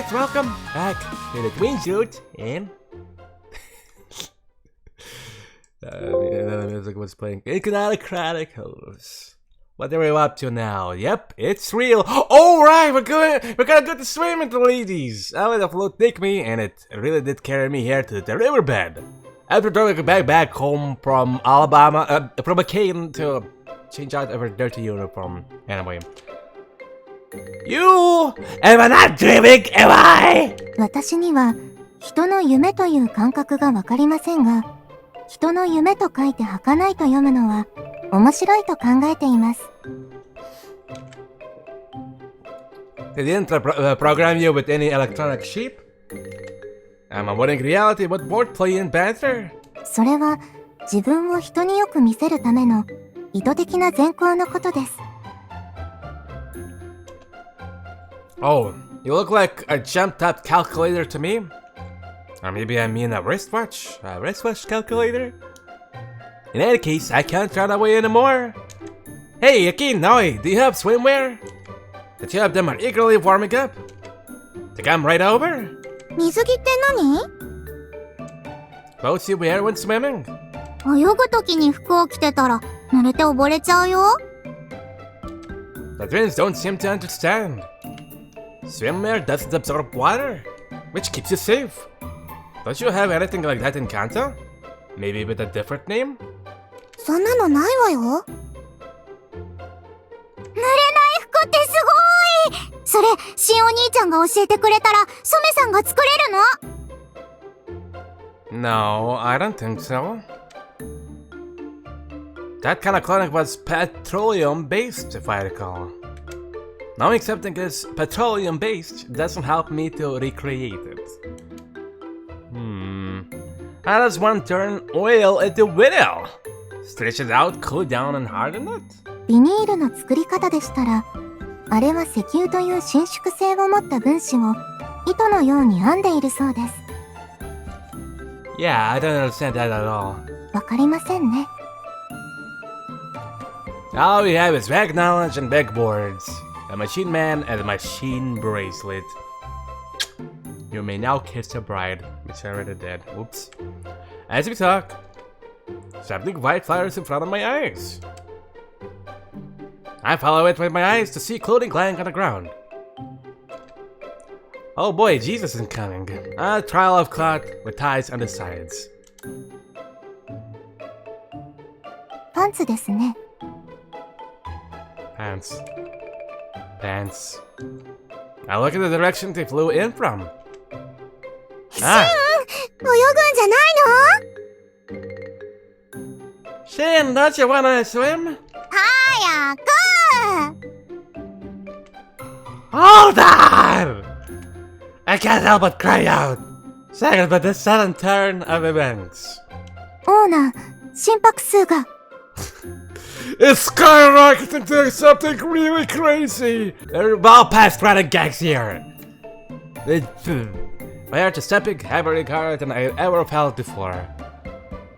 Alright, welcome back to the Twin Suit and the music was playing in Kunado Chronicles. What are we up to now? Yep, it's real. Alright, we're gonna go to swim with the ladies. I let the float take me, and it really did carry me here to the riverbed. After throwing back home from Alabama, from Akane to change out of her dirty uniform. Anyway. You am I not dreaming, am I? 私には人の夢という感覚がわかりませんが、人の夢と書いて儚いと読むのは面白いと考えています。They didn't program you with any electronic chip? I'm avoiding reality with wordplay and banter. それは自分を人によく見せるための意図的な善行のことです。Oh, you look like a jumped-up calculator to me. Or maybe I mean a wristwatch calculator? In any case, I can't run away anymore. Hey, Akane Aoi, do you have swimwear? The two of them are eagerly warming up. To come right over? 水着って何？ Clothes you wear when swimming. 泳ぐときに服を着てたら濡れて溺れちゃうよ。The twins don't seem to understand. Swimwear doesn't absorb water, which keeps you safe. Don't you have anything like that in Kanto? Maybe with a different name? そんなのないわよ。濡れない服ってすごい！それ、しお兄ちゃんが教えてくれたら、ソメさんが作れるの？ No, I don't think so. That kind of clothing was petroleum-based, if I recall. Now accepting it's petroleum-based doesn't help me to recreate it. How does one turn oil into widow? Stretch it out, cool down, and harden it? ビニールの作り方でしたら、あれは石油という伸縮性を持った分子を糸のように編んでいるそうです。Yeah, I don't understand that at all. わかりませんね。All we have is vague knowledge and big words. A machine man and a machine bracelet. You may now kiss the bride, which I already did. Oops. As we talk, something white fires in front of my eyes. I follow it with my eyes to see clothing lying on the ground. Oh boy, Jesus is coming. A trial of cloth with ties on the sides. パンツですね。Pants. Pants. Now look at the direction they flew in from. 泳ぐんじゃないの？ Shin, don't you wanna swim? 早く！ Hold on! I can't help but cry out. Second, but the sudden turn of events. オーナー、心拍数が。It's skyrocketing to something really crazy! They're well past running gags here. My heart is stepping heavily harder than I ever felt before.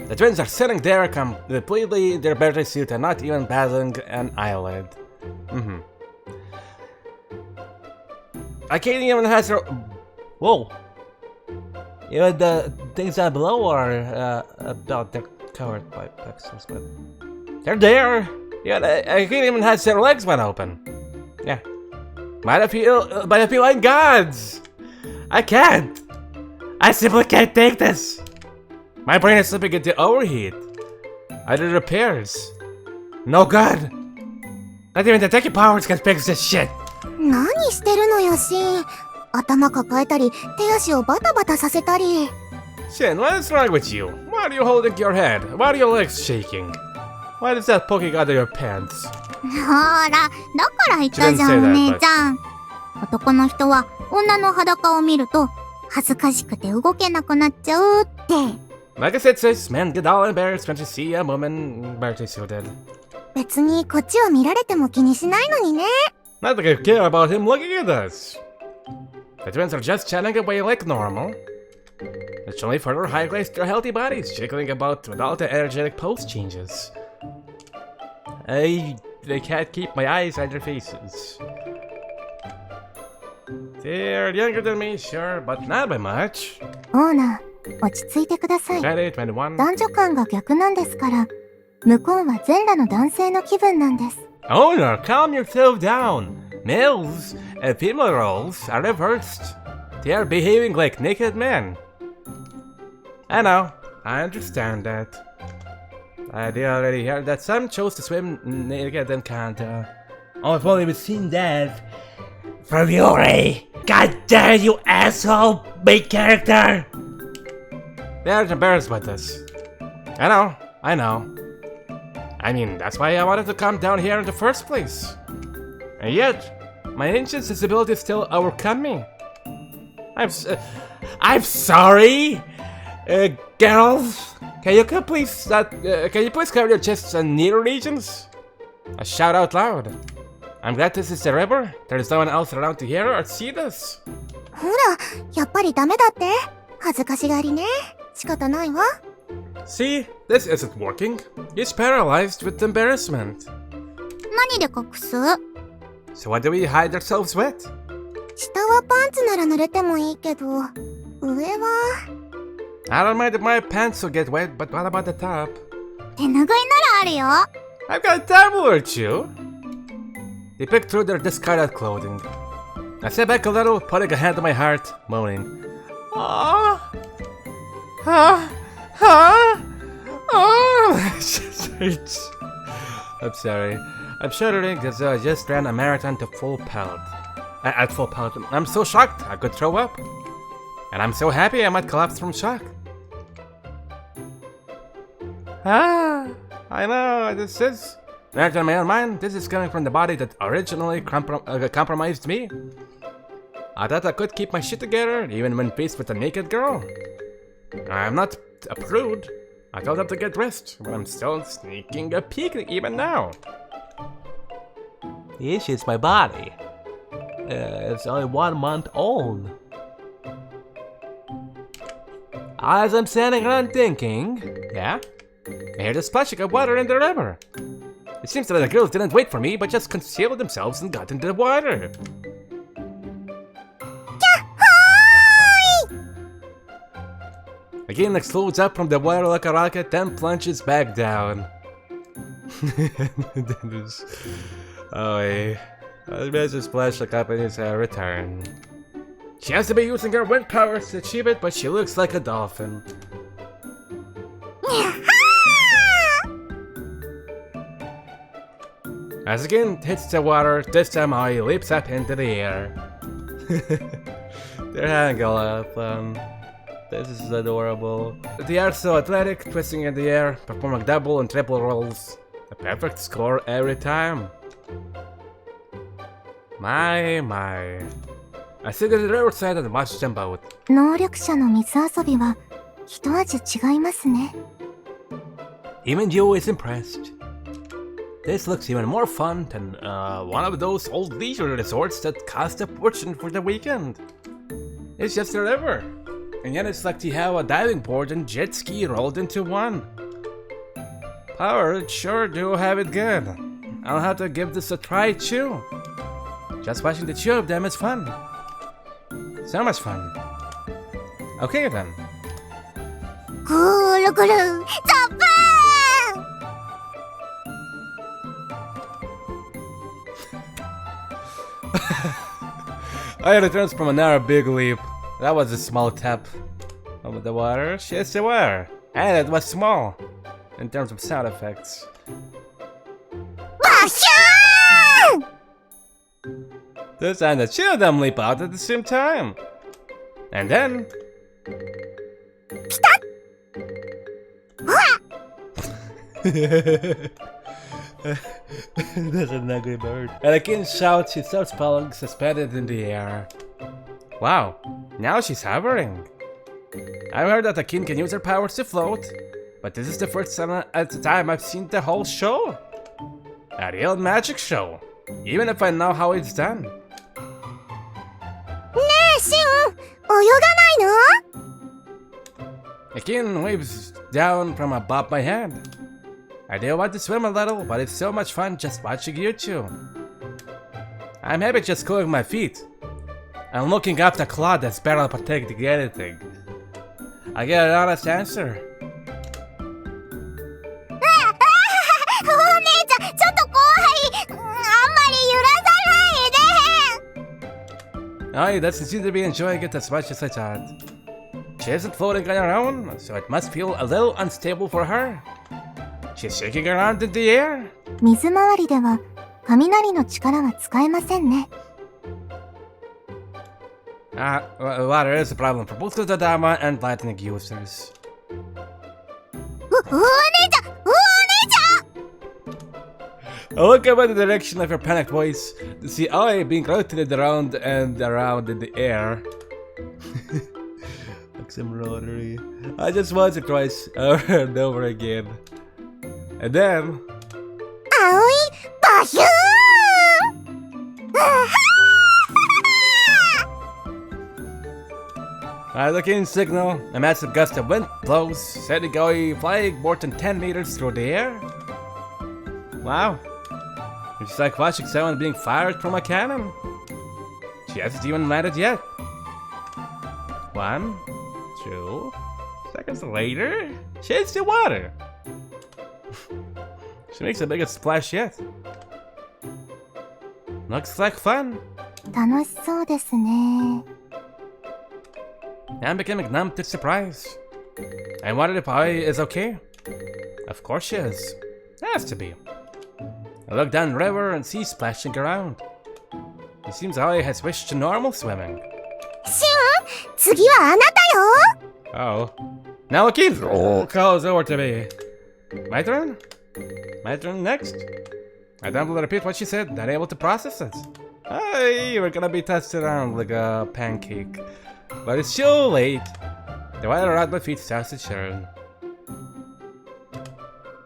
The twins are sitting there completely in their birthday suit and not even batting an eyelid. Akane even has her... Whoa! Even the things down below are about they're covered by pixels, but... They're there! Yeah, Akane even has their legs wide open. Yeah. But I feel like gods! I can't! I simply can't take this! My brain is slipping into overheat. I need repairs. No good! Not even the techie powers can fix this shit! 何してるのよ、シン。頭抱えたり、手足をバタバタさせたり。Shin, what is wrong with you? Why are you holding your head? Why are your legs shaking? Why is that poking out of your pants? ほら、だから言ったじゃん、お姉ちゃん。男の人は女の裸を見ると恥ずかしくて動けなくなっちゃうって。Like I said, sis, men get all embarrassed when you see a woman birthday suited. 別にこっちを見られても気にしないのにね。Not like I care about him looking at us. The twins are just chatting away like normal. Which only further highlights their healthy bodies, jiggling about with all the energetic pose changes. I can't keep my eyes on their faces. They're younger than me, sure, but not by much. オーナー、落ち着いてください。 20, 21. 男女間が逆なんですから、向こうは全裸の男性の気分なんです。 Owner, calm yourself down. Males and female roles are reversed. They are behaving like naked men. I know, I understand that. I did already hear that some chose to swim naked in Kanto. Oh, if only we'd seen that from Yuri. God damn you asshole, big character! They're embarrassed by this. I know. I mean, that's why I wanted to come down here in the first place. And yet, my ancient sensibilities still overcome me. I'm sorry, girls. Can you please cover your chests and knee regions? I shout out loud. I'm glad this is the river. There's no one else around to hear or see this. ほら、やっぱりダメだって。恥ずかしがりね。仕方ないわ。 See, this isn't working. He's paralyzed with embarrassment. 何で隠す？ So what do we hide ourselves with? 下はパンツなら濡れてもいいけど、上は。I don't mind if my pants will get wet, but what about the top? 手拭いならあるよ。 I've got a towel or two. They picked through their discarded clothing. I sat back a little, putting a hand on my heart, moaning. Ah, I'm sorry. I'm shuddering as though I just ran a marathon to full pelt. At full pelt. I'm so shocked I could throw up. And I'm so happy I might collapse from shock. I know, this is... Acting in my own mind, this is coming from the body that originally compromised me. I thought I could keep my shit together, even when faced with a naked girl. I'm not a prude. I told them to get dressed, but I'm still sneaking a peek even now. The issue is my body. It's only 1 month old. As I'm standing around thinking, yeah, I hear the splashing of water in the river. It seems that the girls didn't wait for me, but just concealed themselves and got into the water. Again, explodes up from the water like a rocket, then plunges back down. Aoi. The major splash accompanies her return. She has to be using her wind powers to achieve it, but she looks like a dolphin. As again hits the water, this time Aoi leaps up into the air. They're having a lot of fun. This is adorable. They are so athletic, twisting in the air, performing double and triple rolls. A perfect score every time. My. I sit at the riverside and watch them both. 能力者の水遊びは一味違いますね。 Even Joe is impressed. This looks even more fun than one of those old leisure resorts that cost a fortune for the weekend. It's just a river, and yet it's like to have a diving board and jet ski rolled into one. Power sure do have it good. I'll have to give this a try too. Just watching the two of them is fun. So much fun. Okay then. ぐるぐるザッパーン I returns from another big leap. That was a small tap. Over the water, she's aware. And it was small. In terms of sound effects. バシャーン This time the two of them leap out at the same time. And then... That's an ugly bird. And Akane shouts, she starts falling suspended in the air. Wow, now she's hovering. I've heard that Akane can use her powers to float, but this is the first time at the time I've seen the whole show. A real magic show, even if I know how it's done. ねえ、シン、泳がないの Akane waves down from above my head. I do want to swim a little, but it's so much fun just watching you two. I'm happy just cooling my feet. I'm looking up the cloud that's barely protecting anything. I get an honest answer. お姉ちゃん、ちょっと怖い。あんまり揺らさないで。Aoi doesn't seem to be enjoying it as much as I thought. She isn't floating on her own, so it must feel a little unstable for her. She's shaking around in the air. 水回りでは雷の力は使えませんね。Water is a problem for both the Dama and lightning users. お姉ちゃん、お姉ちゃん。 I look up in the direction of her panicked voice to see Aoi being rotated around and around in the air. Like some rotary. I just watched it twice, over and over again. And then... 葵、バヒューン。 As the king signal, a massive gust of wind blows, sending Aoi flying more than 10 meters through the air. Wow. It's like watching someone being fired from a cannon. She hasn't even landed yet. 1, 2 seconds later, she hits the water. She makes the biggest splash yet. Looks like fun. 楽しそうですね。 I'm becoming numb to surprise. I wondered if Aoi is okay. Of course she is. Has to be. I look down the river and see splashing around. It seems Aoi has switched to normal swimming. シュン、次はあなたよ。 Oh. Now Akane calls over to me. My turn? My turn next? I don't will repeat what she said, not able to process it. Hey, we're gonna be tossed around like a pancake. But it's too late. The water around my feet starts to churn.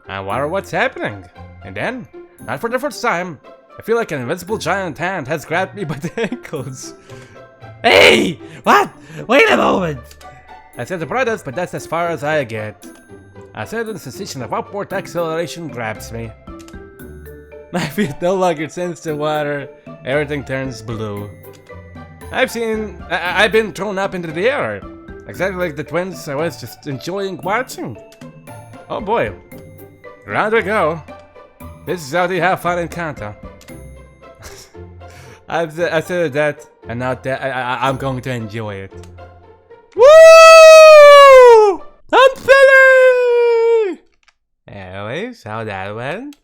I wonder what's happening. And then, not for the first time, I feel like an invisible giant hand has grabbed me by the ankles. Hey! What? Wait a moment! I said the protest, but that's as far as I get. A sudden sensation of upward acceleration grabs me. My feet no longer sense the water. Everything turns blue. I've been thrown up into the air. Exactly like the twins I was just enjoying watching. Oh boy. Round we go. This is how they have fun in Kanto. I said that, and now that I'm going to enjoy it. Woo! I'm silly! Anyways, how that went?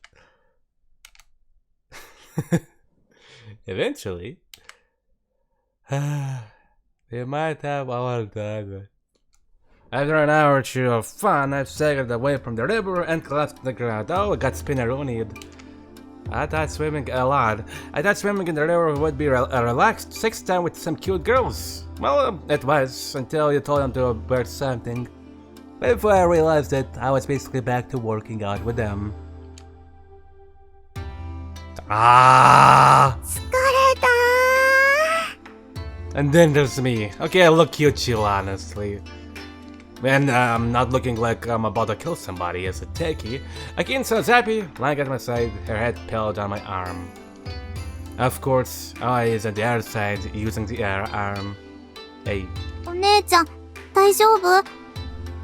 Eventually, we might have all done. After an hour or two of fun, I've staggered away from the river and collapsed to the ground. Oh, I got spinneronied. I thought swimming a lot. I thought swimming in the river would be a relaxed sex time with some cute girls. Well, it was, until you told them to birth something. Before I realized that I was basically back to working out with them. Ah! 疲れたー。 And then there's me. Okay, I look cute, chill, honestly. And I'm not looking like I'm about to kill somebody as a techie. Akane sounds happy, lying at my side, her head pillowed on my arm. Of course, Aoi is on the other side, using the air arm. Hey. お姉ちゃん、大丈夫？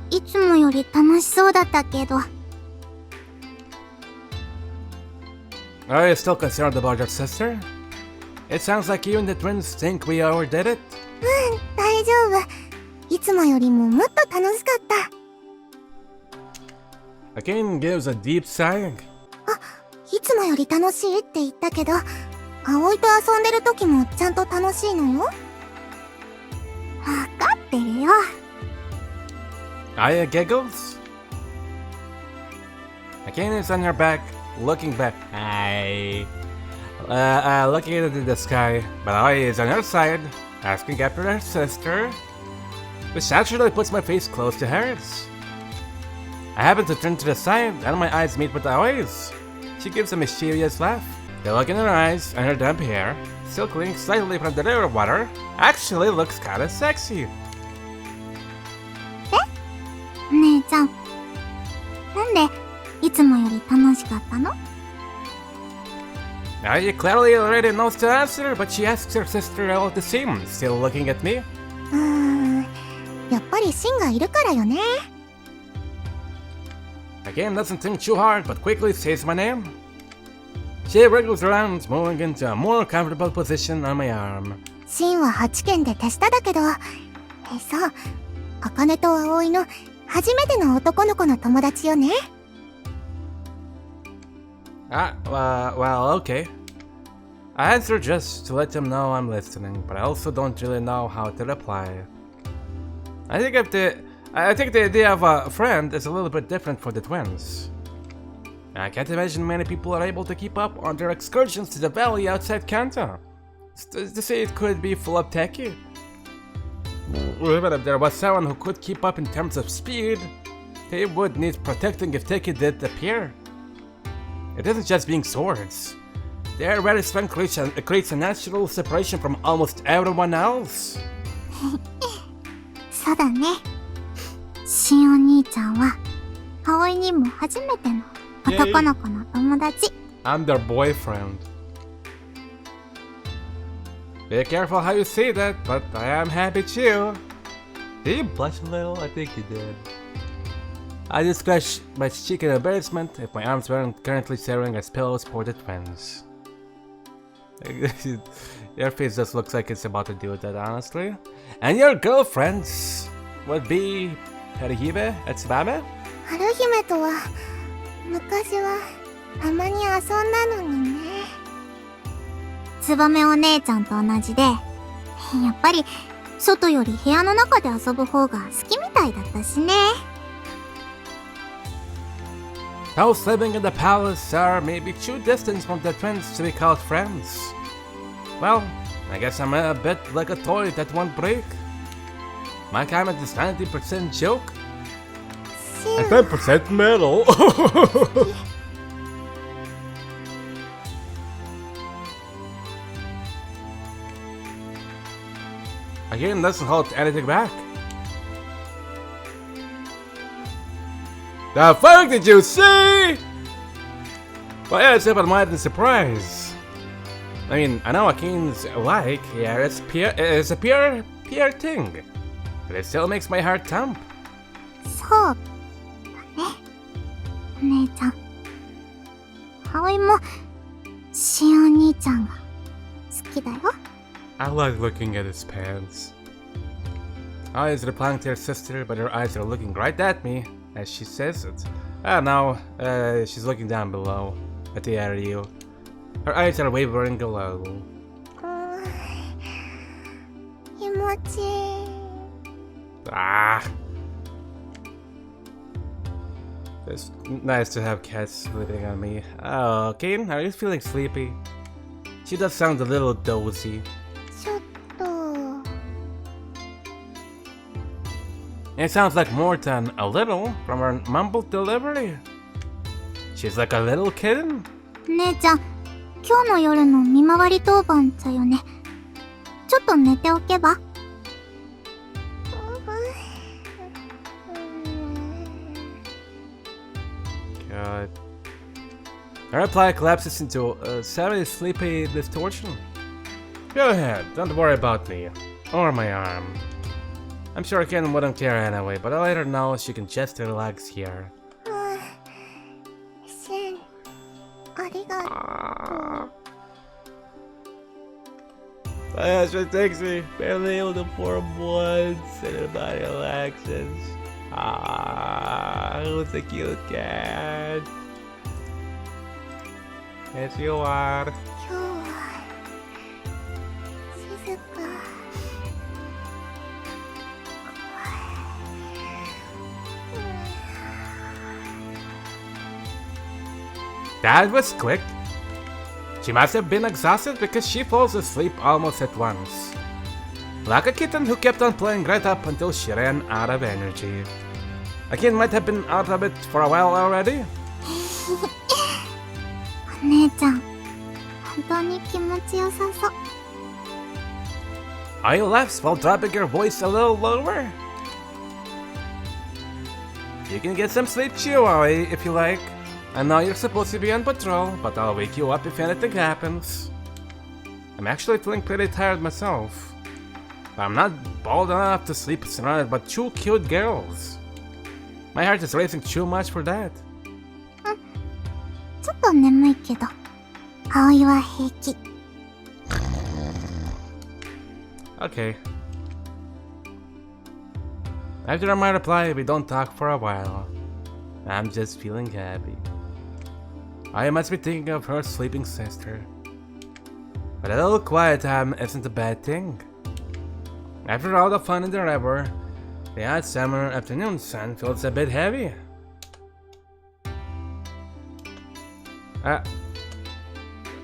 いつもより楽しそうだったけど。Are you still concerned about your sister? It sounds like you and the twins think we overdid it. うん、大丈夫。いつもよりももっと楽しかった。 Akane gives a deep sigh. あ、いつもより楽しいって言ったけど、葵と遊んでる時もちゃんと楽しいのよ。わかってるよ。Aya giggles. Akane is on her back, looking back. Hi. Looking into the sky, but Aoi is on her side, asking after her sister, which naturally puts my face close to hers. I happen to turn to the side, and my eyes meet with Aoi's. She gives a mischievous laugh. The look in her eyes and her damp hair, still clinging slightly from the river water, actually looks kinda sexy. お姉ちゃん、なんでいつもより楽しかったの？ You clearly already knows the answer, but she asks her sister all the same, still looking at me. やっぱりシンがいるからよね。Again, doesn't think too hard, but quickly says my name. She wriggles around, moving into a more comfortable position on my arm. シンは8軒で手下だけど、そう、茜と葵の初めての男の子の友達よね。Well, okay. I answer just to let them know I'm listening, but I also don't really know how to reply. I think the idea of a friend is a little bit different for the twins. I can't imagine many people are able to keep up on their excursions to the valley outside Kanto. To say it could be full of techie. Even if there was someone who could keep up in terms of speed, they would need protecting if techie did appear. It isn't just being swords. Their very strength creates a natural separation from almost everyone else. そうだね。シンお兄ちゃんは葵にも初めての男の子の友達。I'm their boyfriend. Be careful how you say that, but I am happy too. Did you blush a little? I think you did. I just scratched my cheek in embarrassment if my arms weren't currently serving as pillows for the twins. Your face just looks like it's about to do that, honestly. And your girlfriends would be Haruhime and Tsubame? 春姫とは昔はたまに遊んだのにね。つばめお姉ちゃんと同じで、やっぱり外より部屋の中で遊ぶ方が好きみたいだったしね。Those living in the palace are maybe too distant from the twins to be called friends. Well, I guess I'm a bit like a toy that won't break. My comment is 90% joke and 10% metal. Again, doesn't hold anything back. The fuck did you say? Well, yeah, it's open-minded surprise. I mean, I know Akane's like, yeah, it's a pure thing. But it still makes my heart thump. そうだね。お姉ちゃん。葵もシンお兄ちゃんが好きだよ。I like looking at his pants. Aoi is replying to her sister, but her eyes are looking right at me as she says it. Now, she's looking down below at the area. Her eyes are wavering a little. 気持ちいい。Ah! It's nice to have cats sleeping on me. Oh, Kane, are you feeling sleepy? She does sound a little dozy. ちょっと。 It sounds like more than a little from her mumbled delivery. She's like a little kitten. 姉ちゃん、今日の夜の見回り当番だよね。ちょっと寝ておけば。God. Her reply collapses into a semi-sleepy distortion. Go ahead, don't worry about me. Or my arm. I'm sure Ken wouldn't care anyway, but I'll let her know she can just relax here. シン、ありがとう。My husband takes me, barely able to form once, and her body relaxes. Who's a cute cat? Yes, you are. 今日は静か。That was quick. She must have been exhausted because she falls asleep almost at once. Like a kitten who kept on playing right up until she ran out of energy. Akane might have been out of it for a while already. お姉ちゃん、本当に気持ちよさそう。Aoi laughs while dropping her voice a little lower. You can get some sleep too, Aoi, if you like. I know you're supposed to be on patrol, but I'll wake you up if anything happens. I'm actually feeling pretty tired myself. But I'm not bold enough to sleep surrounded by 2 cute girls. My heart is racing too much for that. ちょっと眠いけど、葵は平気。Okay. After my reply, we don't talk for a while. I'm just feeling happy. I must be thinking of her sleeping sister. But a little quiet time isn't a bad thing. After all the fun in the river, the hot summer afternoon sun feels a bit heavy.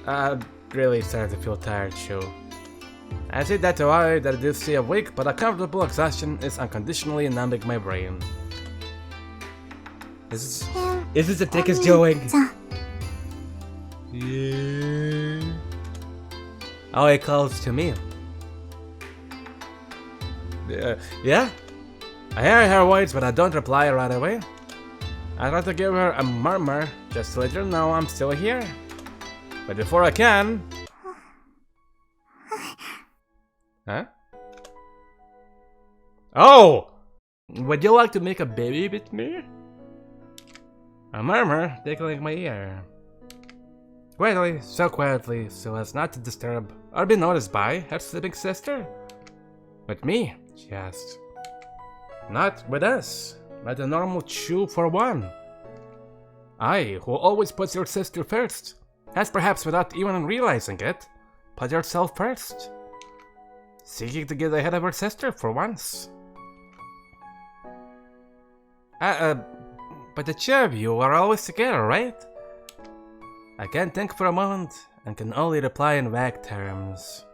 I'm really starting to feel tired too. I say that to Aoi that I do stay awake, but a comfortable exhaustion is unconditionally numbing my brain. Is this the thickest going? Yeah. Aoi calls to me. Yeah? I hear her voice, but I don't reply right away. I try to give her a murmur just to let her know I'm still here. But before I can... Huh? Oh! Would you like to make a baby with me? A murmur tickling my ear. Quietly, so as not to disturb or be noticed by her sleeping sister. With me, she asked. Not with us. Not a normal chew for one. I, who always puts your sister first, has perhaps without even realizing it, put yourself first. Seeking to get ahead of her sister for once. But the two of you are always together, right? I can't think for a moment and can only reply in vague terms.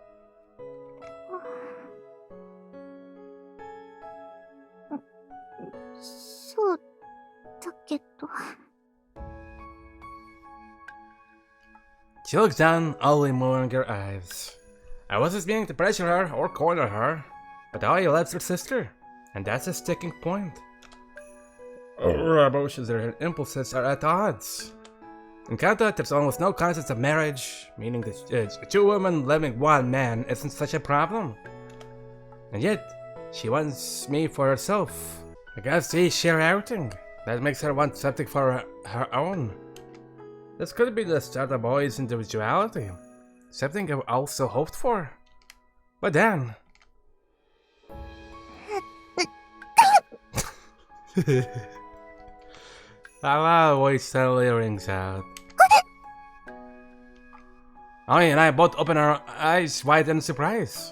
She looks down, only moving her eyes. I wasn't meaning to pressure her or corner her, but Aoi loves her sister, and that's a sticking point. Her emotions and her impulses are at odds. In Kanto, there's almost no concept of marriage, meaning that 2 women living 1 man isn't such a problem. And yet, she wants me for herself. I guess they share everything. That makes her want something for her own. This could be the start of Aoi's individuality. Something I've also hoped for. But then... A loud voice suddenly rings out. Aoi and I both open our eyes wide in surprise.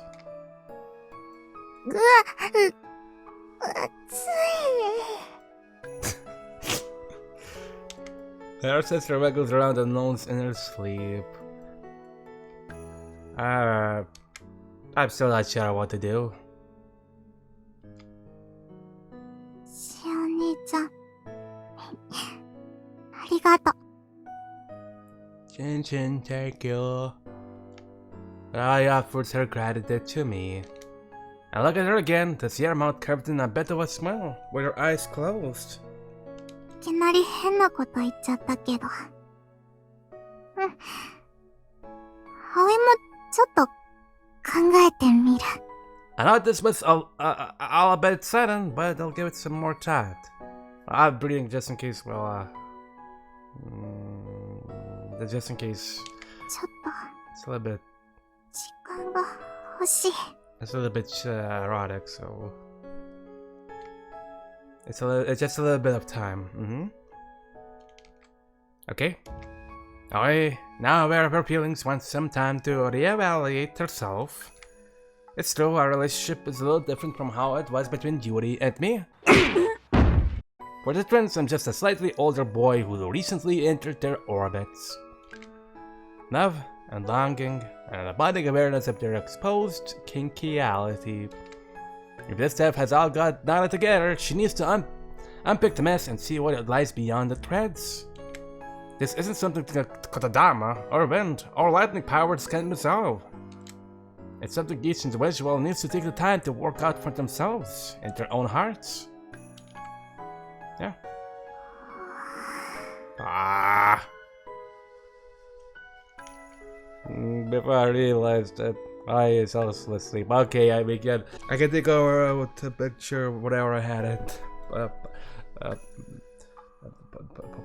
Her sister wiggles around and moans in her sleep. I'm still not sure what to do. しお兄ちゃん、ありがとう。 Chin chin, thank you. I offers her gratitude to me. I look at her again to see her mouth curved in a bit of a smile, with her eyes closed. いきなり変なこと言っちゃったけど。葵もちょっと考えてみる。I know this was all a bit sudden, but I'll give it some more thought. I'm breathing just in case, just in case. ちょっと It's a little bit. 時間が欲しい。 It's a little bit erotic, so it's just a little bit of time. Okay. Aoi, now aware of her feelings, wants some time to reevaluate herself. It's true, our relationship is a little different from how it was between Yuri and me. For the twins, I'm just a slightly older boy who recently entered their orbits. Love and longing and an abiding awareness of their exposed kinkyality. If this stuff has all got knotted together, she needs to unpick the mess and see what lies beyond the threads. This isn't something Kotodama, or wind, or lightning powers can resolve. It's something each individual needs to take the time to work out for themselves, in their own hearts. Yeah. Ah. Before I realized that I fell asleep. Okay, I begin. I can take over with the picture whatever I had it.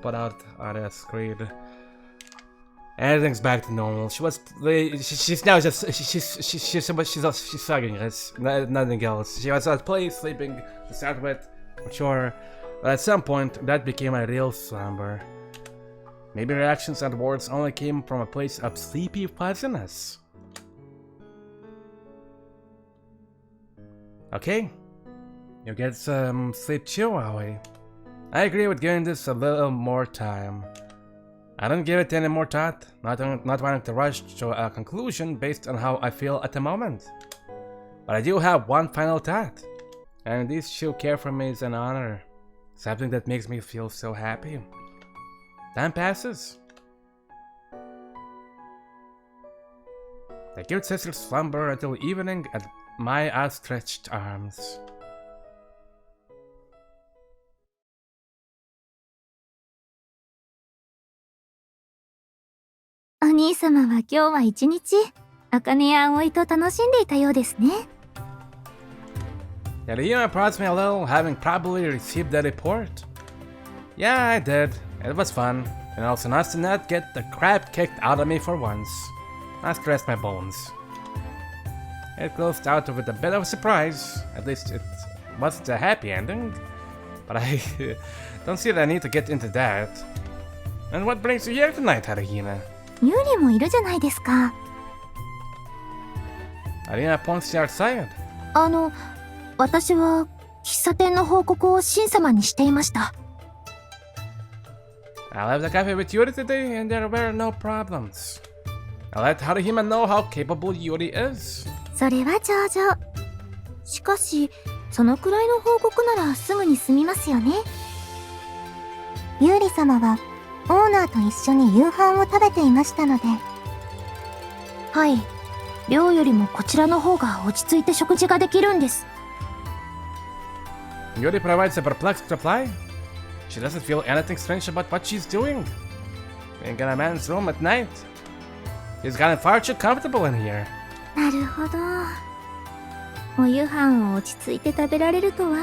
Put out on the screen. Everything's back to normal. She's now just she's sucking us. Nothing else. She was at play sleeping to start with, for sure. But at some point, that became a real slumber. Maybe reactions and words only came from a place of sleepy pleasantness. Okay, you get some sleep too, Aoi. I agree with giving this a little more time. I don't give it any more thought, not wanting to rush to a conclusion based on how I feel at the moment. But I do have one final thought, and this she'll care for me is an honor. Something that makes me feel so happy. Time passes. The cute sisters slumber until evening at my outstretched arms. お兄様は今日は一日、茜や葵と楽しんでいたようですね。Yeah, the humor prods me a little, having probably received the report. Yeah, I did. It was fun, and also nice to not get the crap kicked out of me for once. Not stressed my bones. It closed out with a bit of a surprise. At least it wasn't a happy ending. But I don't see the need to get into that. And what brings you here tonight, Haruhime? ユーリもいるじゃないですか。Arina points to outside. 私は喫茶店の報告をシン様にしていました。I left the cafe with Yuri today and there were no problems. I let Haruhime know how capable Yuri is. それは上々。しかし、そのくらいの報告ならすぐに済みますよね。ユーリ様はオーナーと一緒に夕飯を食べていましたので。はい。寮よりもこちらの方が落ち着いて食事ができるんです。Yuri provides a perplexed reply. She doesn't feel anything strange about what she's doing. Being in a man's room at night. She's gotten far too comfortable in here. なるほど。お夕飯を落ち着いて食べられるとは、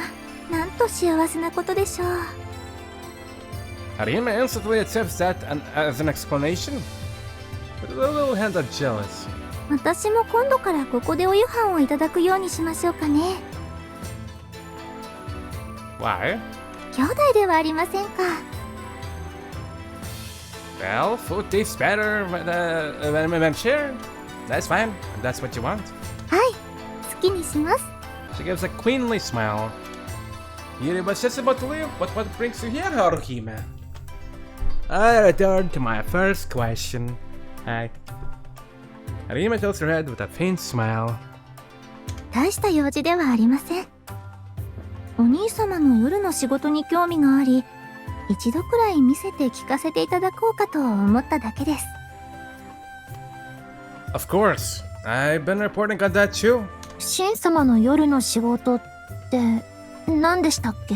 なんと幸せなことでしょう。Haruhime instantly accepts that as an explanation. But a little hint of jealous. 私も今度からここでお夕飯をいただくようにしましょうかね。Why? 兄弟ではありませんか。Well, food tastes better when shared. That's fine. If that's what you want. はい、好きにします。She gives a queenly smile. Yuri was just about to leave, but what brings you here, Haruhime? I return to my first question. Hi. Haruhime tilts her head with a faint smile. 大した用事ではありません。お兄様の夜の仕事に興味があり、一度くらい見せて聞かせていただこうかと思っただけです。Of course. I've been reporting on that too. シン様の夜の仕事って、何でしたっけ？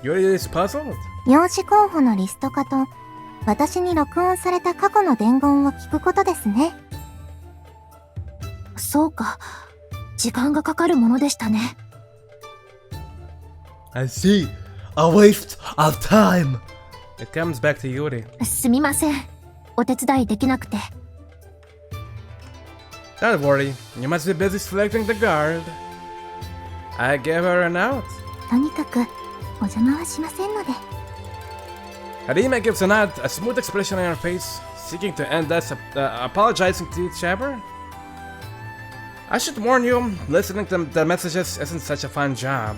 Yuri is puzzled. 養子候補のリスト化と、私に録音された過去の伝言を聞くことですね。そうか。時間がかかるものでしたね。I see. A waste of time. It comes back to Yuri. すみません。お手伝いできなくて。Don't worry. You must be busy selecting the guard. I gave her an out. とにかく、お邪魔はしませんので。Haruhime gives a nod, a smooth expression on her face, seeking to end us apologizing to each other. I should warn you, listening to the messages isn't such a fun job.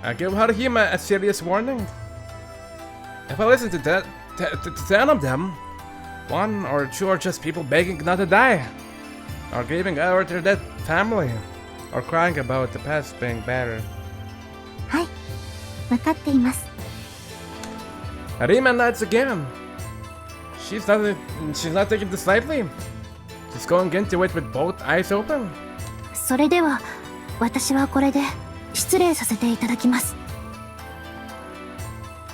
I give Haruhime a serious warning. If I listen to 10 of them, 1 or 2 are just people begging not to die, or grieving over their dead family, or crying about the past being better. はい、わかっています。Haruhime nods again. She's not taking this lightly. She's going into it with both eyes open. それでは、私はこれで失礼させていただきます。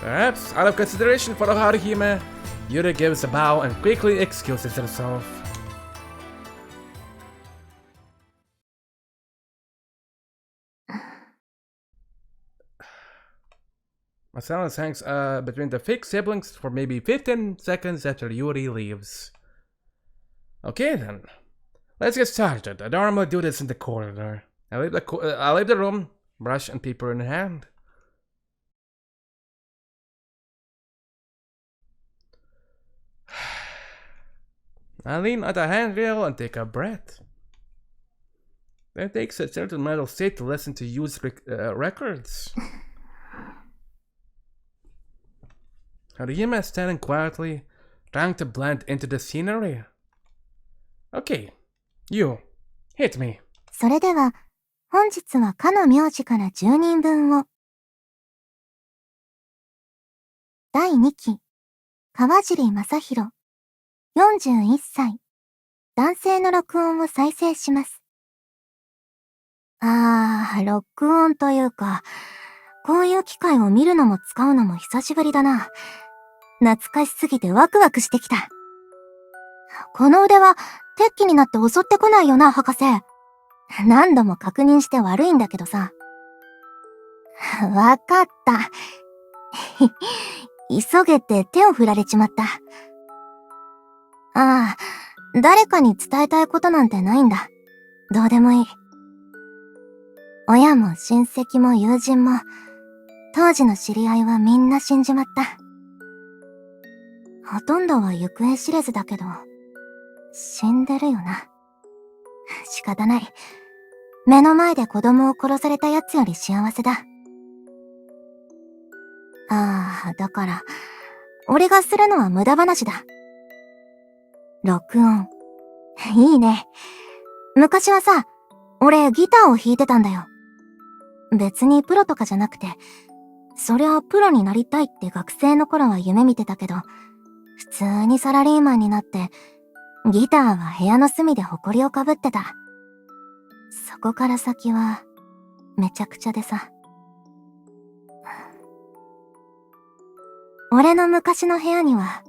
Perhaps, out of consideration for the Haruhime, Yuri gives a bow and quickly excuses herself. A silence hangs between the fake siblings for maybe 15 seconds after Yuri leaves. Okay then, let's get started. I normally do this in the corridor. I leave the room, brush and paper in hand. I lean on the handrail and take a breath. It takes a certain mental state to listen to used records. Haruhime is standing quietly, trying to blend into the scenery. Okay, you, hit me. それでは、本日はかの名字から10人分を。第2期、川尻正宏、41歳、男性の録音を再生します。録音というか、こういう機会を見るのも使うのも久しぶりだな。懐かしすぎてワクワクしてきた。この腕は鉄器になって襲ってこないよな、博士。何度も確認して悪いんだけどさ。わかった。急げて手を振られちまった。誰かに伝えたいことなんてないんだ。どうでもいい。親も親戚も友人も、当時の知り合いはみんな死んじまった。ほとんどは行方知れずだけど、死んでるよな。仕方ない。目の前で子供を殺された奴より幸せだ。だから、俺がするのは無駄話だ。録音。いいね。昔はさ、俺ギターを弾いてたんだよ。別にプロとかじゃなくて、そりゃプロになりたいって学生の頃は夢見てたけど、普通にサラリーマンになって、ギターは部屋の隅で埃をかぶってた。そこから先は、めちゃくちゃでさ。俺の昔の部屋には、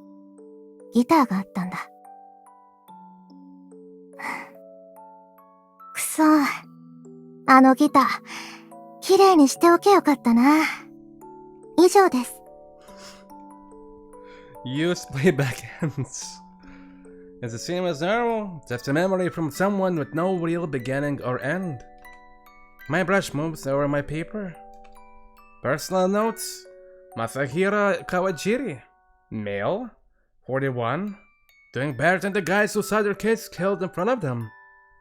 ギターがあったんだ。くそー。あのギター、綺麗にしておけよかったな。以上です。Use playback hands. It's the same as normal, just a memory from someone with no real beginning or end. My brush moves over my paper. Personal notes. Masahiro Kawajiri. Male. 41. Doing better than the guys whose other kids killed in front of them.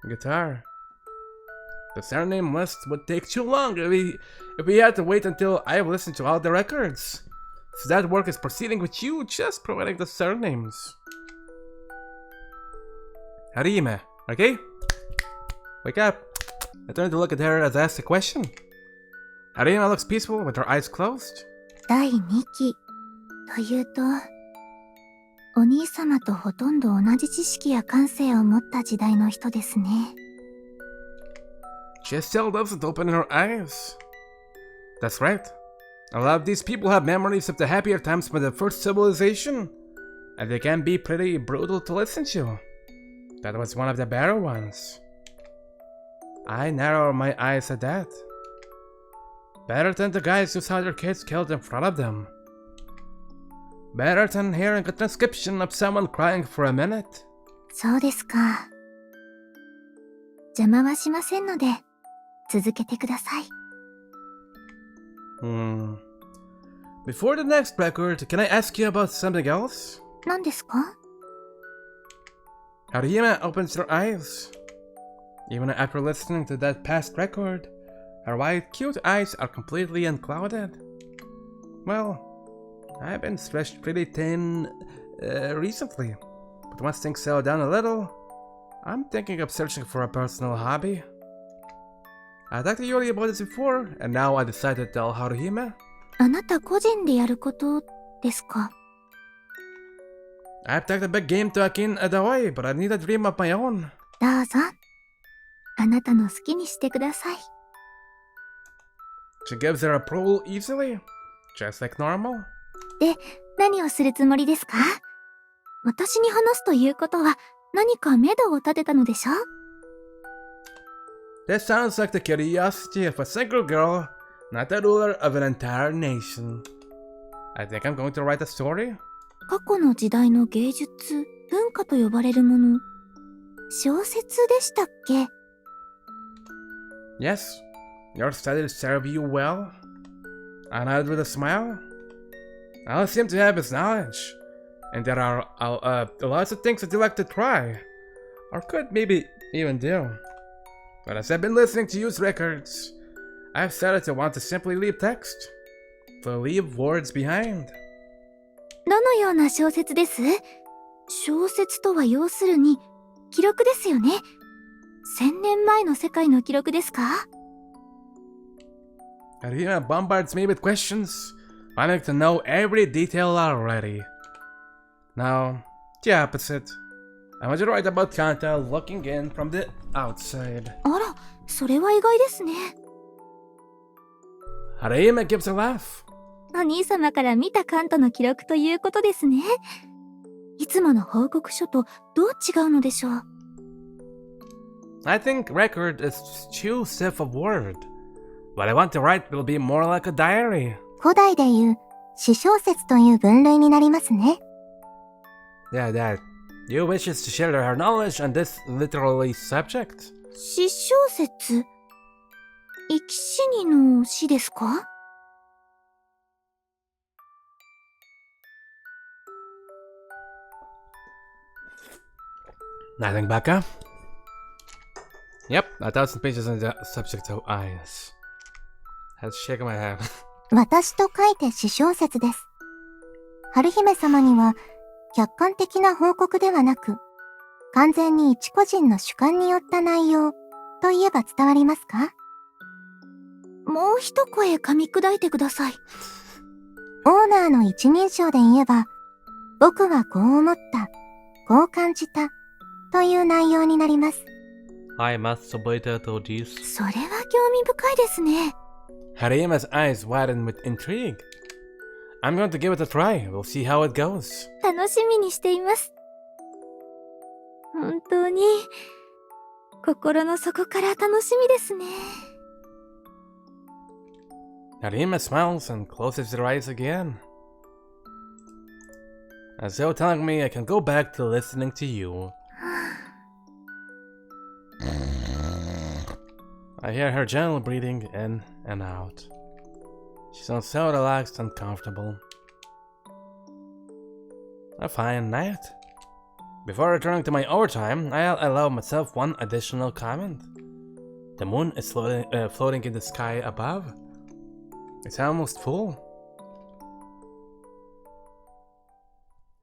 Guitar. The surname list would take too long if we had to wait until I've listened to all the records. So that work is proceeding with you just providing the surnames. Haruhime, okay? Wake up. I turned to look at her as I asked a question. Haruhime looks peaceful with her eyes closed. 第2期というと、お兄様とほとんど同じ知識や感性を持った時代の人ですね。She still doesn't open her eyes. That's right. A lot of these people have memories of the happier times by the first civilization, and they can be pretty brutal to listen to. That was one of the better ones. I narrow my eyes at that. Better than the guys who saw their kids killed in front of them. Better than hearing a transcription of someone crying for a minute. そうですか。邪魔はしませんので、続けてください。Before the next record, can I ask you about something else? 何ですか? Haruhime opens her eyes. Even after listening to that past record, her white, cute eyes are completely unclouded. Well, I've been stretched pretty thin recently, but once things settle down a little, I'm thinking of searching for a personal hobby. I talked to Yuri about this before, and now I decided to tell Haruhime. あなた個人でやることですか? I've taken a big game to Akane Aoi, but I need a dream of my own. どうぞ。あなたの好きにしてください。She gives her approval easily, just like normal. で何をするつもりですか？私に話すということは何か目処を立てたのでしょ？ This sounds like the curiosity of a single girl, not the ruler of an entire nation. I think I'm going to write a story. 過去の時代の芸術、文化と呼ばれるもの、小説でしたっけ？ Yes, your studies serve you well. I nodded with a smile. I seem to have his knowledge, and there are lots of things that you like to try, or could maybe even do. But as I've been listening to use records, I've started to want to simply leave text, to leave words behind. どのような小説です？小説とは要するに記録ですよね。1000年前の世界の記録ですかArima bombards me with questions, wanting to know every detail already. Now, the opposite. I want to write about Kanta looking in from the outside. あら、それは意外ですね。Arima gives a laugh. お兄様から見たカントの記録ということですね。いつもの報告書とどう違うのでしょう？ I think record is too stiff a word. What I want to write will be more like a diary. 古代でいう詩小説という分類になりますね。Yeah, Dad. You wishes to share her knowledge on this literary subject? 詩小説？生き死にの詩ですかNothing, Becca? Yep, 1,000 pages on the subject of eyes. I was shaking my head. 私と書いて詩小説です。春姫様には客観的な報告ではなく、完全に一個人の主観によった内容といえば伝わりますか？もう一声噛み砕いてください。オーナーの一人称で言えば、僕はこう思った、こう感じたという内容になります。I must submit to this. それは興味深いですね。Harima's eyes widen with intrigue. I'm going to give it a try. We'll see how it goes. 楽しみにしています。本当に心の底から楽しみですね。Harima smiles and closes her eyes again, as though telling me I can go back to listening to you. I hear her gentle breathing in and out. She sounds so relaxed and comfortable. A fine night. Before returning to my overtime, I'll allow myself one additional comment. The moon is floating in the sky above. It's almost full.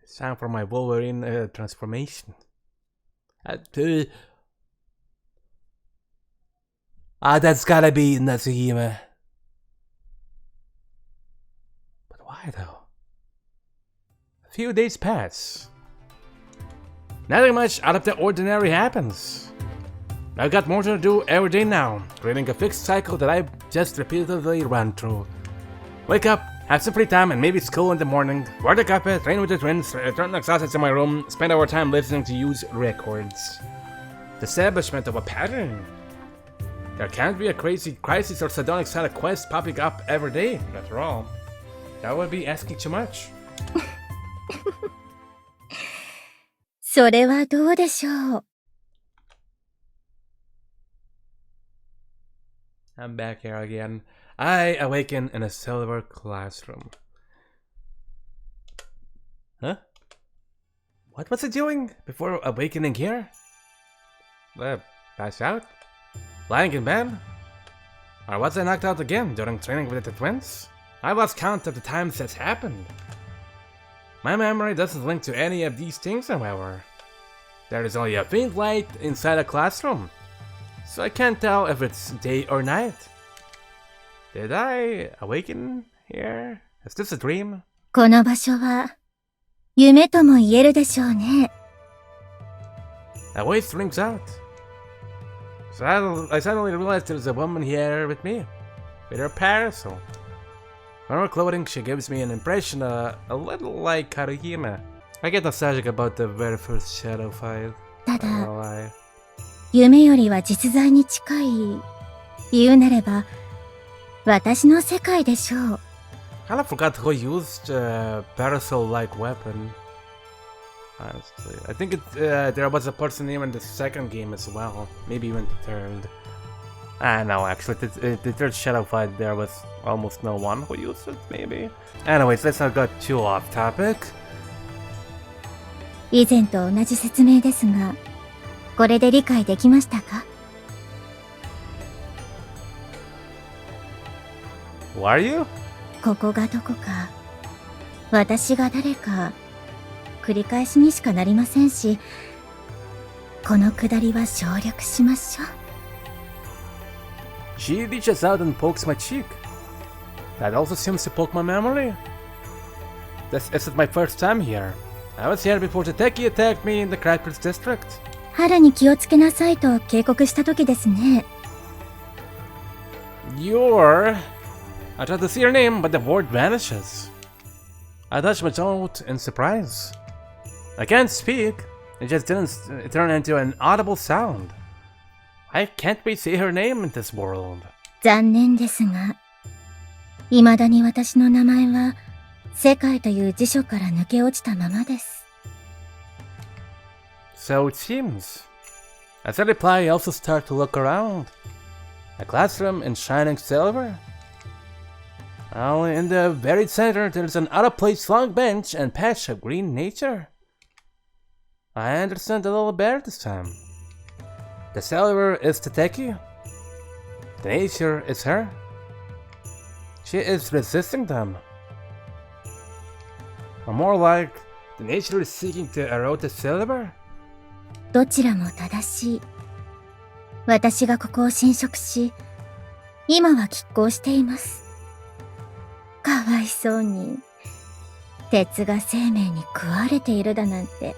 It's time for my Wolverine transformation. That's gotta be Natsuhime. But why though? A few days pass. Nothing much out of the ordinary happens. I've got more to do every day now, creating a fixed cycle that I just repeatedly run through. Wake up, have some free time and maybe school in the morning, work the cafe, train with the twins, return exhausted to my room, spend our time listening to use records. The establishment of a pattern. There can't be a crazy crisis or sardonic side quest popping up every day, after all. That would be asking too much. それはどうでしょう。I'm back here again. I awaken in a silver classroom. Huh? What was I doing before awakening here? Pass out? Lying in bed? Or was I knocked out again during training with the twins? I lost count of the times that's happened. My memory doesn't link to any of these things, however. There is only a faint light inside a classroom, so I can't tell if it's day or night. Did I awaken here? Is this a dream? この場所は夢とも言えるでしょうね。A voice rings out. I suddenly realized there's a woman here with me, with her parasol. From her clothing, she gives me an impression a little like Haruhime. I get nostalgic about the very first shadow fight. ただ、 No lie. 夢よりは実在に近い。言うなれば、私の世界でしょう。Kind of forgot who used parasol-like weapon. Honestly, I think there was a person named in the second game as well. Maybe even the third. No, actually, the third shadow fight there was almost no one who used it. Maybe. Anyways, let's not go too off topic. 以前と同じ説明ですが、これで理解できましたか？ Who are you? ここがどこか、私が誰か、繰り返しにしかなりませんし、このくだりは省略しましょう。She reaches out and pokes my cheek. That also seems to poke my memory. This isn't my first time here. I was here before Tateki attacked me in the Crackers district. 春に気をつけなさいと警告した時ですね。You're... I tried to see your name, but the word vanishes. I touched my throat in surprise. I can't speak. It just didn't turn into an audible sound. I can't be say her name in this world. 残念ですが、未だに私の名前は世界という辞書から抜け落ちたままです。So it seems. As I reply, I also start to look around. A classroom in shining silver. In the very center, there's an out-of-place long bench and patch of green nature. I understand a little better this time. The silver is Tateki. The nature is her. She is resisting them. Or more like, the nature is seeking to erode the silver? どちらも正しい。私がここを侵食し、今は拮抗しています。かわいそうに。鉄が生命に食われているだなんて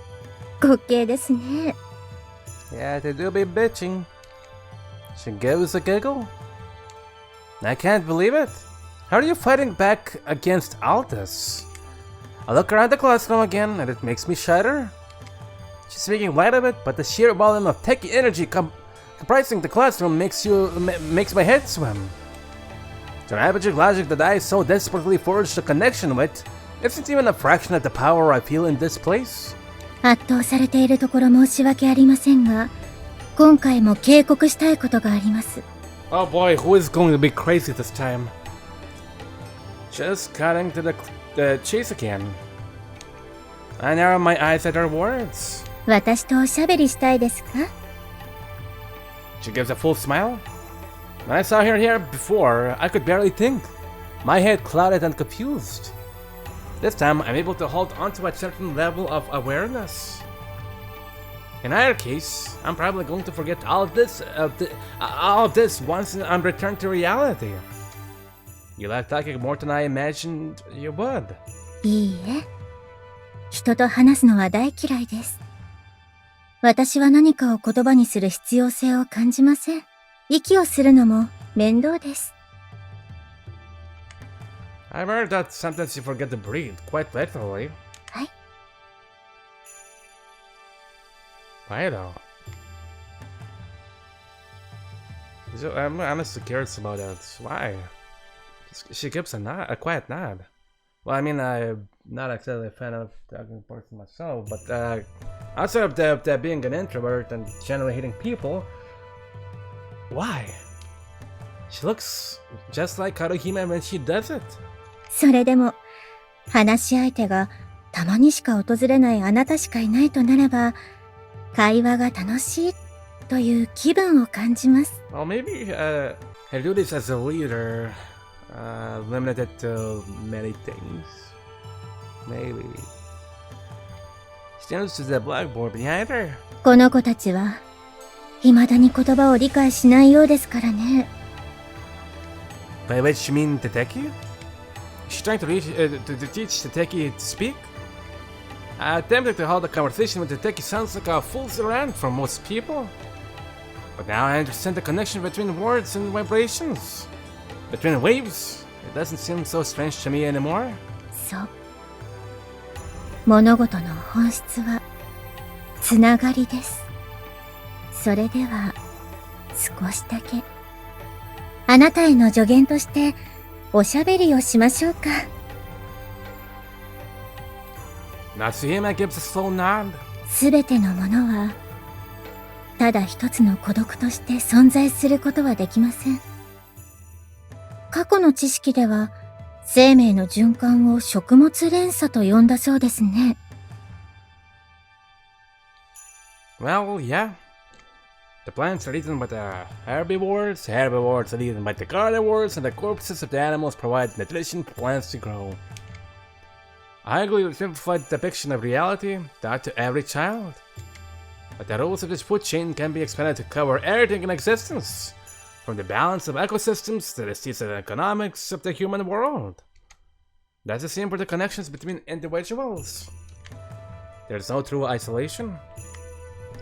滑稽ですね。Yeah, they do be bitching. She gives a giggle. I can't believe it. How are you fighting back against all this? I look around the classroom again and it makes me shudder. She's speaking light of it, but the sheer volume of techie energy comprising the classroom makes my head swim. The ravaging logic that I so desperately forged a connection with isn't even a fraction of the power I feel in this place. 圧倒されているところ申し訳ありませんが、今回も警告したいことがあります。Oh boy, who is going to be crazy this time? Just cutting to the chase again. I narrow my eyes at her words. 私とおしゃべりしたいですか？ She gives a full smile. When I saw her here before, I could barely think. My head clouded and confused. This time, I'm able to hold onto a certain level of awareness. In either case, I'm probably going to forget all of this once I'm returned to reality. You like talking more than I imagined you would. いいえ。人と話すのは大嫌いです。私は何かを言葉にする必要性を感じません。息をするのも面倒です。I've heard that sometimes you forget to breathe, quite literally. はい。Why though? I'm honestly curious about that. Why? She gives a quiet nod. Well, I mean, I'm not exactly a fan of talking person myself, but outside of the being an introvert and generally hating people, why? She looks just like Haruhime when she does it. それでも、話し相手がたまにしか訪れないあなたしかいないとなれば、会話が楽しいという気分を感じます。Well, maybe her duties as a leader limited to many things. Maybe. She turns to the blackboard behind her. この子たちは、未だに言葉を理解しないようですからね。By which you mean Tateki? She's trying to teach Tateki to speak? Attempting to hold a conversation with Tateki sounds like a fool's errand for most people. But now I understand the connection between words and vibrations. Between waves It doesn't seem so strange to me anymore. そう。物事の本質はつながりです。それでは少しだけあなたへの助言としておしゃべりをしましょうか。Natsuhime gives a slow nod. すべてのものはただ一つの孤独として存在することはできません。過去の知識では生命の循環を食物連鎖と呼んだそうですね。Well, yeah. The plants are eaten by the herbivores are eaten by the carnivores, and the corpses of the animals provide nutrition for plants to grow. I agree with simplified depiction of reality taught to every child. But the rules of this food chain can be expanded to cover everything in existence, from the balance of ecosystems to the seeds and economics of the human world. That's the same for the connections between individuals. There's no true isolation,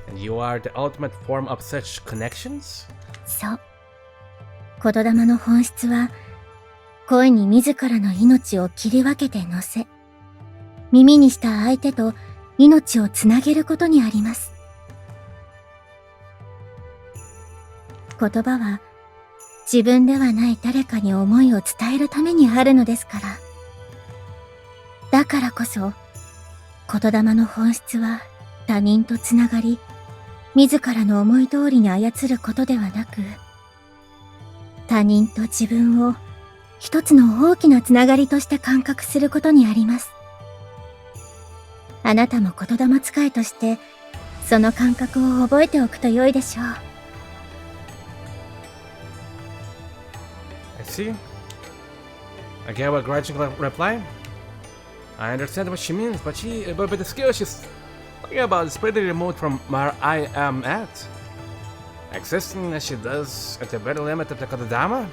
and you are the ultimate form of such connections? そう。言霊の本質は、声に自らの命を切り分けて乗せ、耳にした相手と命をつなげることにあります。言葉は、自分ではない誰かに思いを伝えるためにあるのですから。だからこそ、言霊の本質は他人とつながり、自らの思い通りに操ることではなく、他人と自分を一つの大きなつながりとして感覚することにあります。あなたも言霊使いとして、その感覚を覚えておくと良いでしょう。I see. I gave a grudging reply. I understand what she means, but the skill she's talking about is pretty remote from where I am at. Existing as she does at the very limit of the Kodama,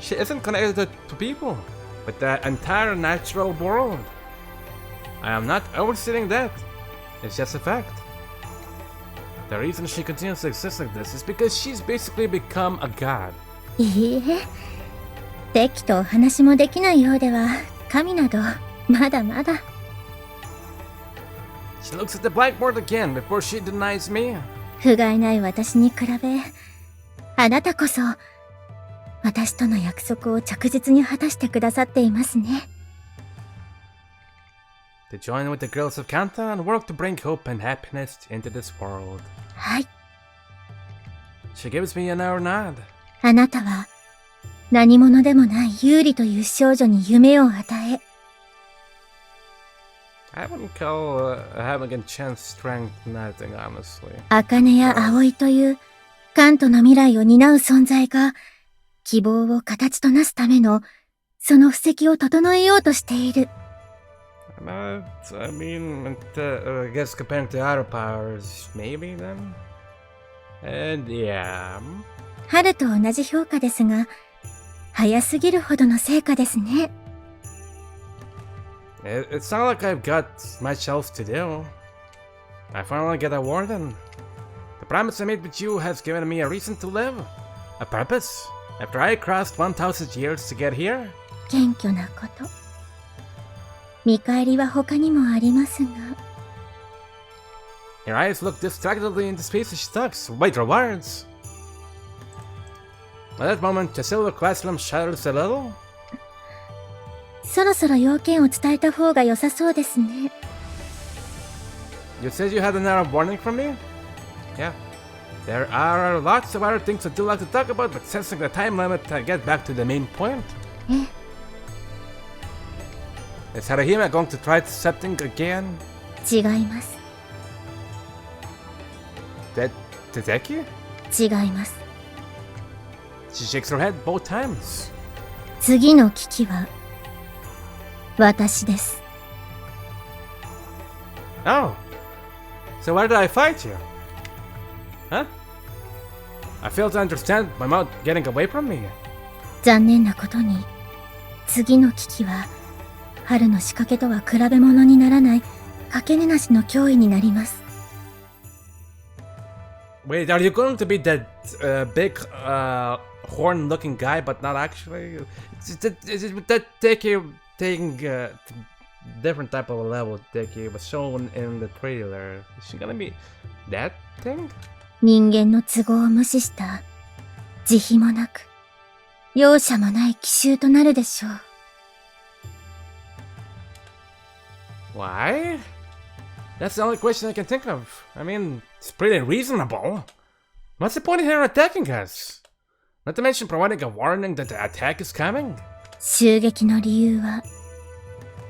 she isn't connected to people, but the entire natural world. I am not overstating that. It's just a fact. The reason she continues to exist like this is because she's basically become a god. いいえ、敵とお話もできないようでは、神などまだまだ。She looks at the blackboard again before she denies me. 不甲斐ない私に比べ、あなたこそ私との約束を着実に果たしてくださっていますね。To join with the girls of Kanta and work to bring hope and happiness into this world. はい。She gives me an hour nod. あなたは何者でもないユーリという少女に夢を与え。I wouldn't call having a chance strength nothing, honestly. 茜や葵というカントの未来を担う存在が希望を形となすためのその布石を整えようとしている。I mean, I guess comparing to other powers, maybe then? And yeah. 春と同じ評価ですが、早すぎるほどの成果ですね。It's not like I've got much else to do. I finally get a warden. The promise I made with you has given me a reason to live. A purpose. After I crossed 1,000 years to get here. 謙虚なこと。見返りは他にもありますが。Her eyes look distractedly into space as she talks. Wait for words. At that moment, the silver classroom shatters a little. そろそろ要件を伝えた方が良さそうですね。You said you had another warning from me? Yeah. There are lots of other things I do like to talk about, but sensing the time limit, I get back to the main point. え Is Haruhime going to try something again? 違います。Tadeki? 違います。She shakes her head both times. 次の危機は私です。Oh. So why did I fight you? Huh? I fail to understand my mouth getting away from me. 残念なことに、次の危機は春の仕掛けとは比べ物にならないかけねなしの脅威になります。Wait, are you going to be that big horn-looking guy, but not actually? Is it that Deki taking different type of level Deki was shown in the trailer? Is she gonna be that thing? 人間の都合を無視した慈悲もなく容赦もない奇襲となるでしょう。Why? That's the only question I can think of. I mean, it's pretty reasonable. What's the point in her attacking us? Not to mention providing a warning that the attack is coming. 襲撃の理由は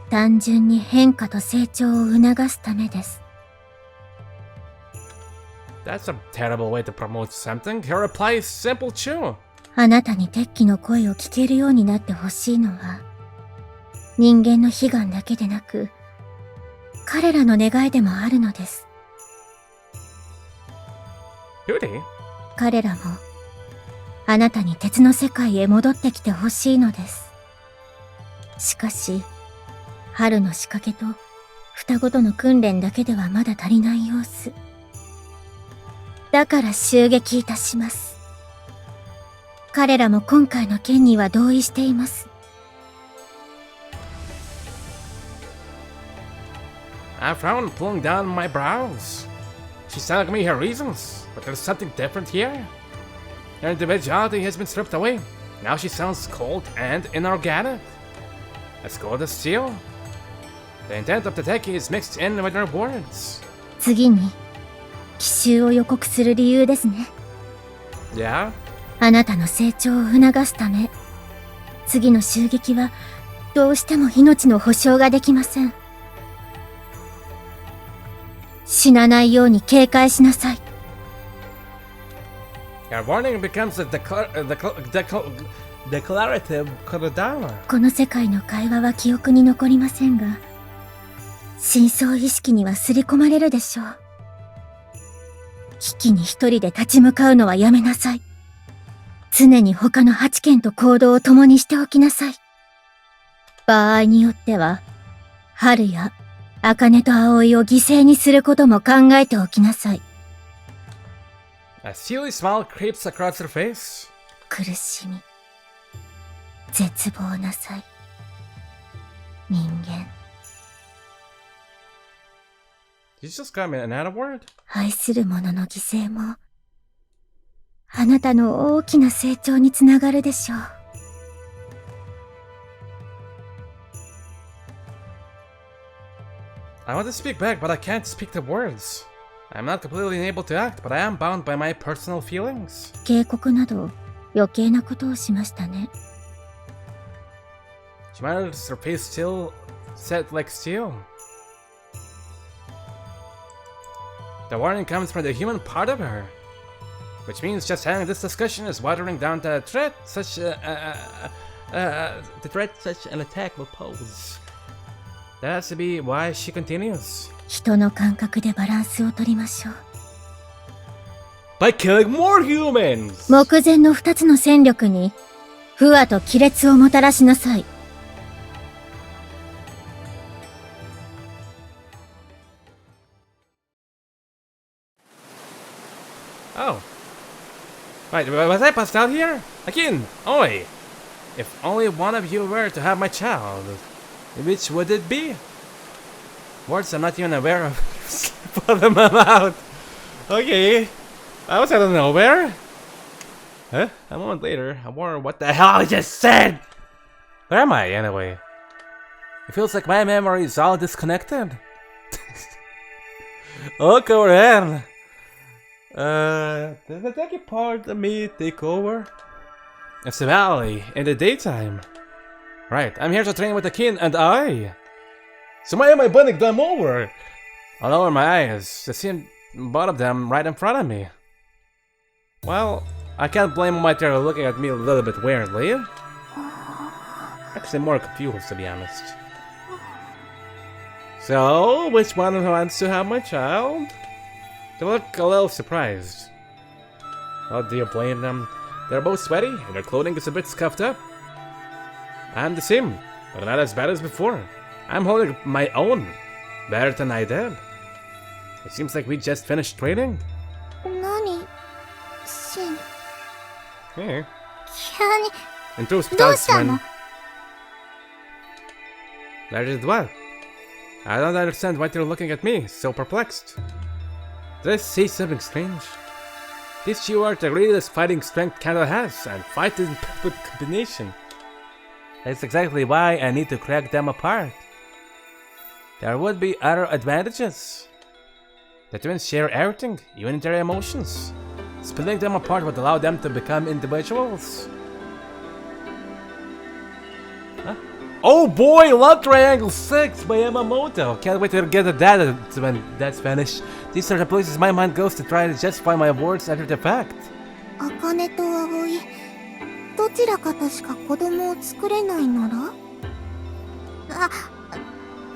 単純に変化と成長を促すためです。That's a terrible way to promote something. Her reply is simple too. あなたに敵機の声を聞けるようになってほしいのは人間の悲願だけでなく彼らの願いでもあるのです。Beauty? 彼らもあなたに鉄の世界へ戻ってきてほしいのです。しかし春の仕掛けと双子との訓練だけではまだ足りない様子。だから襲撃いたします。彼らも今回の件には同意しています。I frown, pulling down my brows. She's telling me her reasons, but there's something different here. Her individuality has been stripped away. Now she sounds cold and inorganic. As cold as steel. The intent of the Teki is mixed in with her words. 次に奇襲を予告する理由ですね。Yeah? あなたの成長を促すため、次の襲撃はどうしても命の保証ができません。死なないように警戒しなさい。Your warning becomes a declarative Kunado. この世界の会話は記憶に残りませんが、深層意識には刷り込まれるでしょう。危機に一人で立ち向かうのはやめなさい。常に他の8件と行動を共にしておきなさい。場合によっては、春や茜と葵を犠牲にすることも考えておきなさい。A silly smile creeps across her face. 苦しみ、絶望なさい。人間。Did you just call me another word? 愛する者の犠牲も、あなたの大きな成長につながるでしょう。I want to speak back, but I can't speak the words. I'm not completely unable to act, but I am bound by my personal feelings. 警告など余計なことをしましたね。She muttered, her face still set like steel. The warning comes from the human part of her, which means just having this discussion is watering down the threat such an attack will pose. That has to be why she continues. 人の感覚でバランスを取りましょう。By killing more humans! 目前の2つの戦力に不和と亀裂をもたらしなさい。Oh. Wait, was I passed out here? Akane Aoi! If only one of you were to have my child, which would it be? Words I'm not even aware of. Put them out. Okay. I was out of nowhere. Huh? A moment later, I wonder what the hell I just said! Where am I, anyway? It feels like my memory is all disconnected. Okay, we're in. Does the Teki part of me take over? It's the valley in the daytime. Right, I'm here to train with Akane and Aoi. So why am I bending them over? I lower my eyes to see both of them right in front of me. Well, I can't blame them if they're looking at me a little bit weirdly. Actually, more confused, to be honest. So, which one wants to have my child? They look a little surprised. Well, do you blame them? They're both sweaty, and their clothing is a bit scuffed up. I'm the same, but not as bad as before. I'm holding my own. Better than I did. It seems like we just finished training. 何 Hey. 急に Intro's どうしたの talisman. That is what? I don't understand why you're looking at me, so perplexed. Did I say something strange? These two are the greatest fighting strength Canada has, and fight is in perfect combination. That's exactly why I need to crack them apart. There would be other advantages. The twins share everything, even their emotions. Splitting them apart would allow them to become individuals. Huh? Oh boy, Love Triangle 6 by Yamamoto! Can't wait to get to that when that's finished. These are the places my mind goes to try to justify my words after the fact. 茜と葵、どちらかとしか子供を作れないなら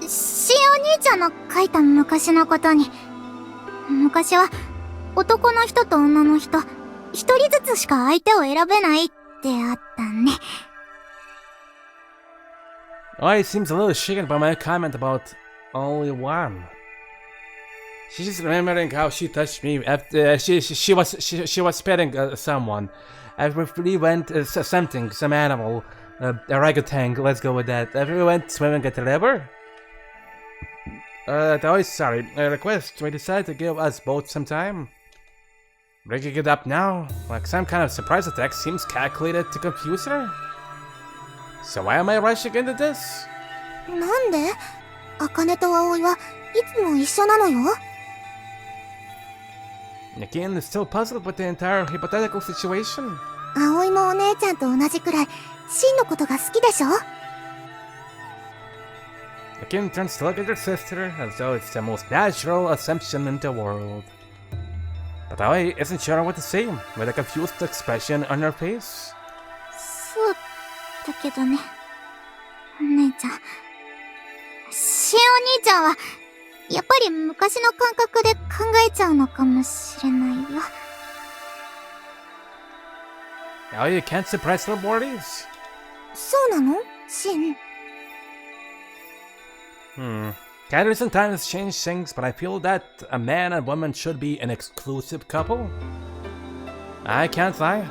しお兄ちゃんの書いた昔のことに、昔は男の人と女の人、一人ずつしか相手を選べないってあったね。Oi seems a little shaken by my comment about only one. She's just remembering how she touched me after she was petting someone. After we went some animal, a orangutan. Let's go with that. After we went swimming at the river. Oh, sorry. A request. We decided to give us both some time. Breaking it up now, like some kind of surprise attack, seems calculated to confuse her. So why am I rushing into this? なんで？茜と葵はいつも一緒なのよ。Akane is still puzzled with the entire hypothetical situation. 葵もお姉ちゃんと同じくらい、シンのことが好きでしょ？ Akane turns to look at her sister as though it's the most natural assumption in the world. But Aoi isn't sure what to say, with a confused expression on her face. そうだけどね、お姉ちゃん。しお兄ちゃんは、やっぱり昔の感覚で考えちゃうのかもしれないよ。Aoi can't suppress her worries. そうなの？シン。Canada sometimes change things, but I feel that a man and woman should be an exclusive couple. I can't lie.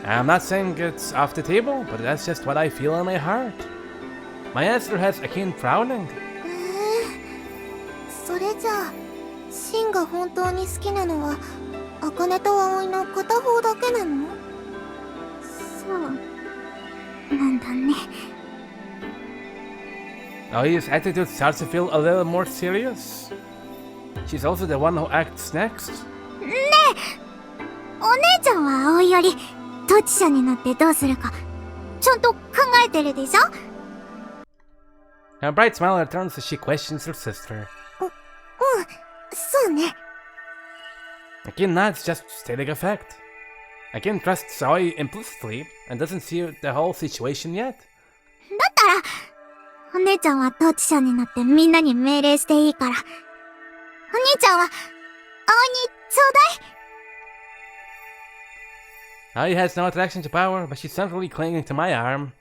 I'm not saying it's off the table, but that's just what I feel in my heart. My answer has Akane frowning. それじゃあ、シンが本当に好きなのは、茜と葵の片方だけなの？そうなんだね。Aoi's attitude starts to feel a little more serious. She's also the one who acts next. ねえ、お姉ちゃんは葵より統治者になってどうするかちゃんと考えてるでしょ？ A bright smile returns as she questions her sister. そうね。Akane nods, just stating a fact. Akane trusts Aoi implicitly and doesn't see the whole situation yet. だったらお姉ちゃんは統治者になってみんなに命令していいから、お兄ちゃんは葵にちょうだい。 Aoi has no attraction to power, but she's centrally clinging to my arm.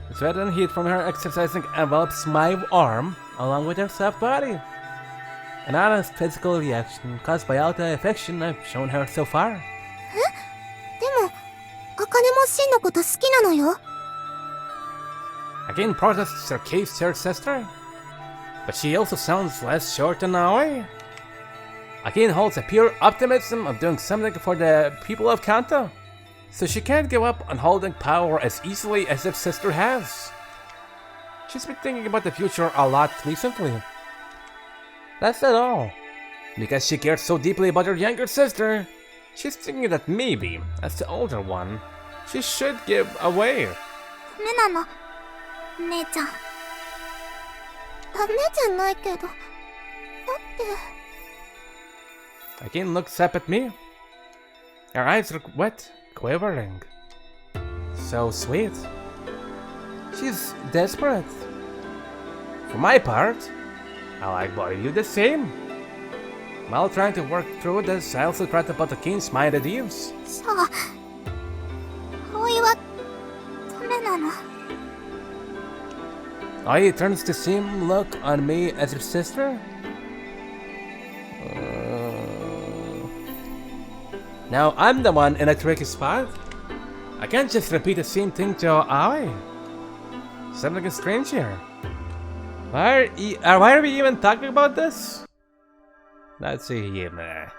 The sweat and heat from her exercising envelops my arm, along with her soft body. An honest physical reaction caused by all the affection I've shown her so far. でも、茜もシンのこと好きなのよ。Akane protests her case to her sister, but she also sounds less short than Aoi. Akane holds a pure optimism of doing something for the people of Kanto, so she can't give up on holding power as easily as her sister has. She's been thinking about the future a lot recently. That's not all. Because she cares so deeply about her younger sister, she's thinking that maybe, as the older one, she should give away. ダメなの、お姉ちゃん。ダメじゃないけど、だって。Akane looks up at me. Her eyes are wet, quivering. So sweet. She's desperate. For my part, I like both of you the same. While trying to work through this, I also try to put Akane's mind at ease. さあ、葵はダメなの。Aoi turns the same look on me as her sister. Now I'm the one in a tricky spot. I can't just repeat the same thing to Aoi. Something is strange here. Why are we even talking about this? Let's see here, man.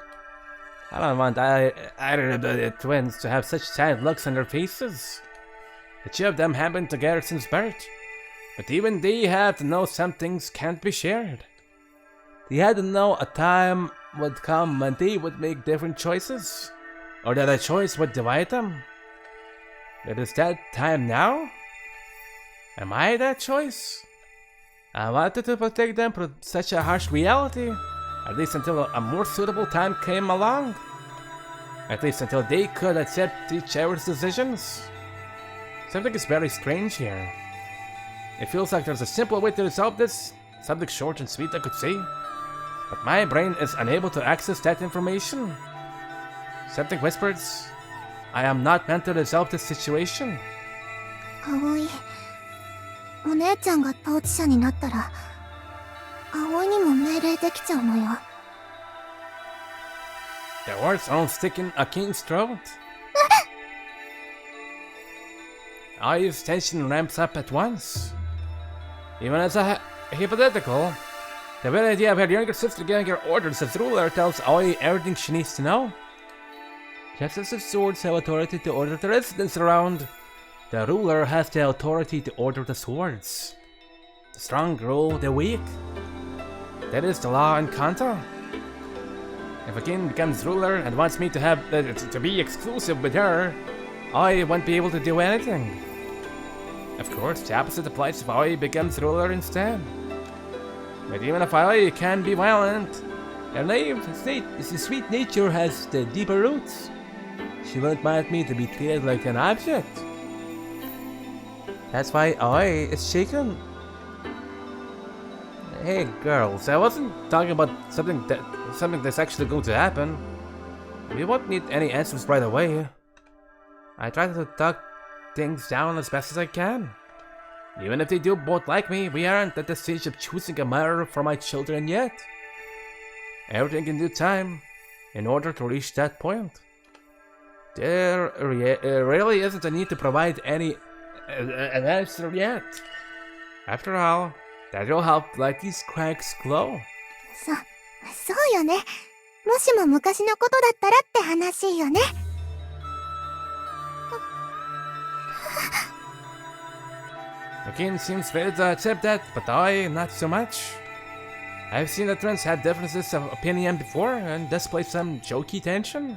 I don't want either of the twins to have such sad looks on their faces. The two of them have been together since birth, but even they have to know some things can't be shared. They had to know a time would come when they would make different choices, or that a choice would divide them. But is that time now? Am I that choice? I wanted to protect them from such a harsh reality, at least until a more suitable time came along. At least until they could accept each other's decisions. Something is very strange here. It feels like there's a simple way to resolve this, something short and sweet I could say, but my brain is unable to access that information. Something whispers, I am not meant to resolve this situation. Aoi, お姉ちゃんが統治者になったら、葵にも命令できちゃうのよ。The words all stick in Akane's throat. Aoi's tension ramps up at once. Even as a hypothetical, the very idea of her younger sister giving her orders as ruler tells Aoi everything she needs to know. Just as the swords have authority to order the residents around, the ruler has the authority to order the swords. The strong rule the weak. That is the law in Kanto. If a king becomes ruler and wants me to have to be exclusive with her, I won't be able to do anything. Of course, the opposite applies if Aoi becomes ruler instead. But even if Aoi can be violent, her naive, sweet nature has the deeper roots. She won't want me to be treated like an object. That's why Aoi is shaken. Hey girls, I wasn't talking about something that's actually going to happen. We won't need any answers right away. I try to talk things down as best as I can. Even if they do both like me, we aren't at the stage of choosing a mother for my children yet. Everything in due time, in order to reach that point. There really isn't a need to provide an answer yet. After all, that'll help let these cracks glow. そうよね。もしも昔のことだったらって話よね。Akane seems ready to accept that, but I not so much. I've seen the twins have differences of opinion before and display some jokey tension.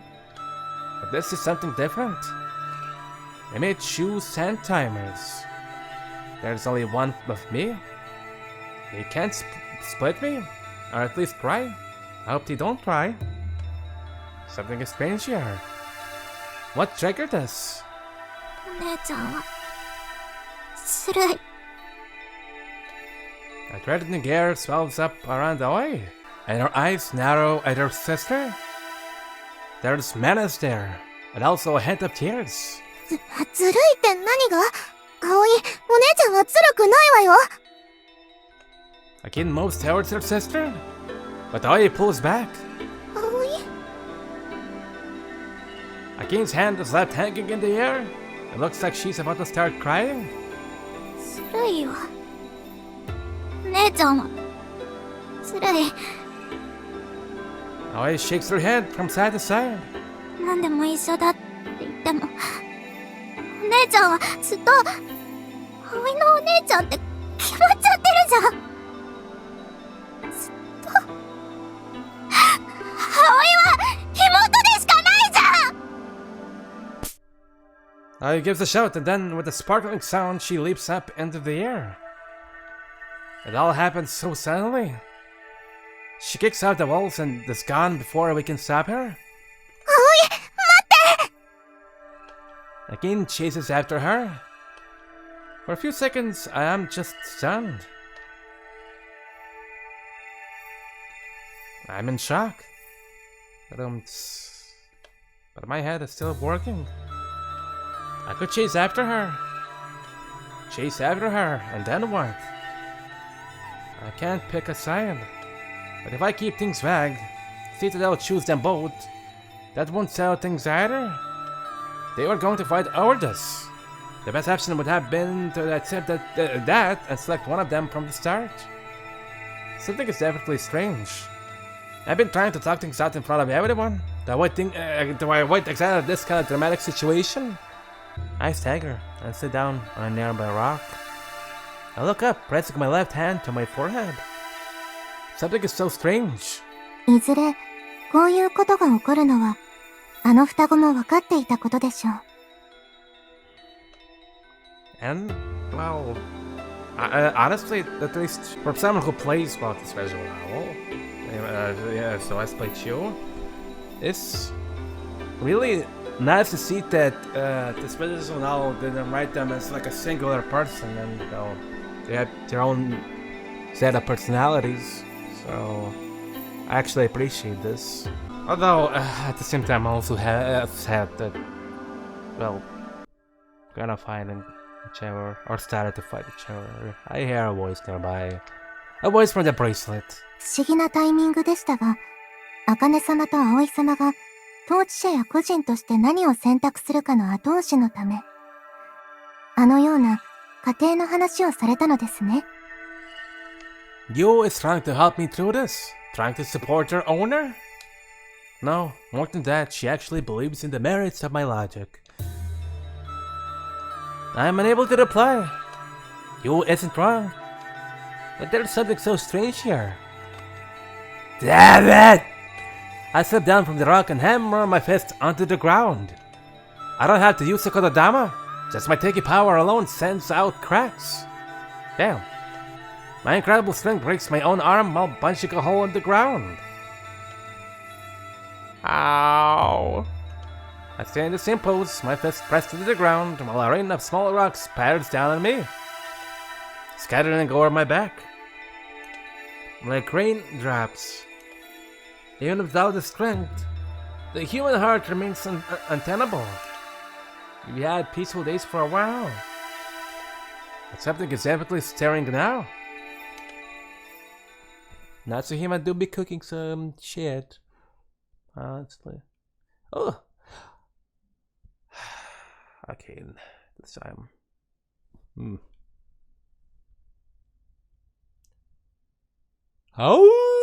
But this is something different. They may choose sand timers. There's only one of me. They can't split me, or at least try. I hope they don't try. Something is strange here. What triggered this? お姉ちゃんはずるい。 A threatening air swells up around Aoi, and her eyes narrow at her sister. There's menace there, and also a hint of tears. ずるいって何が？葵、お姉ちゃんはずるくないわよ。Akane moves towards her sister, but Aoi pulls back. 葵？ Akane's hand is left hanging in the air. It looks like she's about to start crying. ずるいわ。姉ちゃんはずるい。Aoi shakes her head from side to side. 何でも一緒だって言っても、お姉ちゃんはずっと葵のお姉ちゃんって決まっちゃってるじゃん。ずっと葵は妹でしかないじゃん。Aoi gives a shout, and then with a sparkling sound she leaps up into the air. It all happens so suddenly. She kicks out the walls and is gone before we can stop her. Aoi, 待って! Akane chases after her. For a few seconds, I am just stunned. I'm in shock. But my head is still working. I could chase after her. Chase after her, and then what? I can't pick a side. But if I keep things vague, Citadel will choose them both. That won't settle things either. They were going to fight over this. The best option would have been to accept that and select one of them from the start. Something is definitely strange. I've been trying to talk things out in front of everyone. Do I avoid exactly this kind of dramatic situation? I stagger and sit down on a nearby rock. I look up, pressing my left hand to my forehead. Something is so strange. いずれ、こういうことが起こるのは、あの双子も分かっていたことでしょう。And, well, honestly, at least for someone who plays about this visual novel, so let's play Chio, it's really nice to see that this visual novel didn't write them as like a singular person, and they have their own set of personalities. So I actually appreciate this. Although at the same time, I also sad that, well, gonna find each other or started to fight each other. I hear a voice nearby, a voice from the bracelet. 不思議なタイミングでしたが、茜様と葵様が統治者や個人として何を選択するかの後押しのため、あのような家庭の話をされたのですね。Yo is trying to help me through this, trying to support her owner? No, more than that, she actually believes in the merits of my logic. I am unable to reply. Yo isn't wrong, but there's something so strange here. Damn it! I slip down from the rock and hammer my fist onto the ground. I don't have to use the Kododama, just my taking power alone sends out cracks. Damn. My incredible strength breaks my own arm while punching a hole in the ground. Ow. I stay in the same pose, my fist pressed to the ground, while a rain of small rocks patters down on me, scattering over my back. Like raindrops. Even without the strength, the human heart remains untenable. We had peaceful days for a while. But something is definitely stirring now. Natsuhima do be cooking some shit. Honestly. Oh! Okay, this time. Oh!